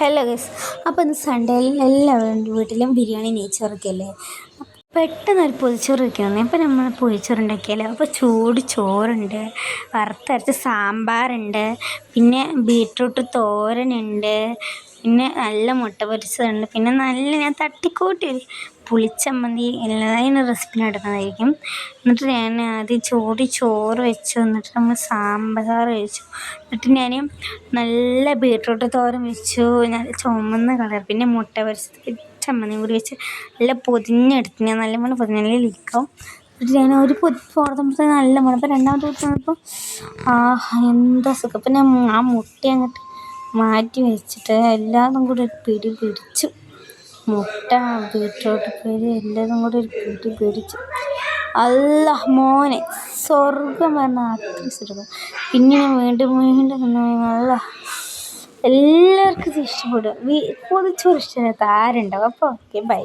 Hello guys. അപ്പോൾ ഇന്ന് സൺഡേയിൽ എല്ലാവരും വീട്ടിലും ബിരിയാണി നെയ്ച്ചോറൊക്കെയല്ലേ. പെട്ടെന്നൊരു പൊതിച്ചോറ് വയ്ക്കണം. അപ്പോൾ നമ്മൾ പൊതിച്ചോറ് ഉണ്ടാക്കിയാലോ. അപ്പോൾ ചൂട് ചോറുണ്ട്, വറുത്തരച്ച സാമ്പാറുണ്ട്, പിന്നെ ബീട്രൂട്ട് തോരനുണ്ട്, പിന്നെ നല്ല മുട്ട പൊരിച്ചതുണ്ട്, പിന്നെ നല്ല ഞാൻ തട്ടിക്കൂട്ടി പുളിച്ചമ്മന്തി എല്ലാം അതിന് റെസിപ്പി നടന്നതായിരിക്കും. എന്നിട്ട് ഞാൻ ആദ്യം ചോറ് വെച്ചു, എന്നിട്ട് നമ്മൾ സാമ്പാർ വെച്ചു, എന്നിട്ട് ഞാൻ നല്ല ബീട്രൂട്ട് തോരൻ വെച്ചു, നല്ല ചുമന്ന കളർ, പിന്നെ മുട്ട പൊരിച്ചത് ചമ്മന്തിയും കൂടി വെച്ച് നല്ല പൊതിഞ്ഞെടുത്ത് ഞാൻ നല്ല മണം പൊതിഞ്ഞാൽ ലീക്കാവും. എന്നിട്ട് ഞാൻ ഒരു പുറത്തുമ്പോൾ നല്ല മണം. അപ്പോൾ രണ്ടാമത്തെ പുറത്തുമ്പോൾ എന്താ സുഖം. അപ്പം ഞാൻ ആ മുട്ട അങ്ങോട്ട് മാറ്റി വെച്ചിട്ട് എല്ലാതും കൂടി ഒരു പിടി പിടിച്ചു. മുട്ട, ബീട്രൂട്ട് ഉപ്പേരി എല്ലാതും കൂടി ഒരു പിടി പിടിച്ചു. അല്ലാ മോനെ, സ്വർഗം പറഞ്ഞാൽ അത്ര സ്വർഗം. പിന്നെ ഞാൻ വീണ്ടും നല്ല എല്ലാവർക്കും ഇത് ഇഷ്ടപ്പെടും. പൊതിച്ചോറ് ഇഷ്ടമില്ലാത്ത ആരുണ്ടാവും? അപ്പോൾ ഓക്കെ, ബൈ.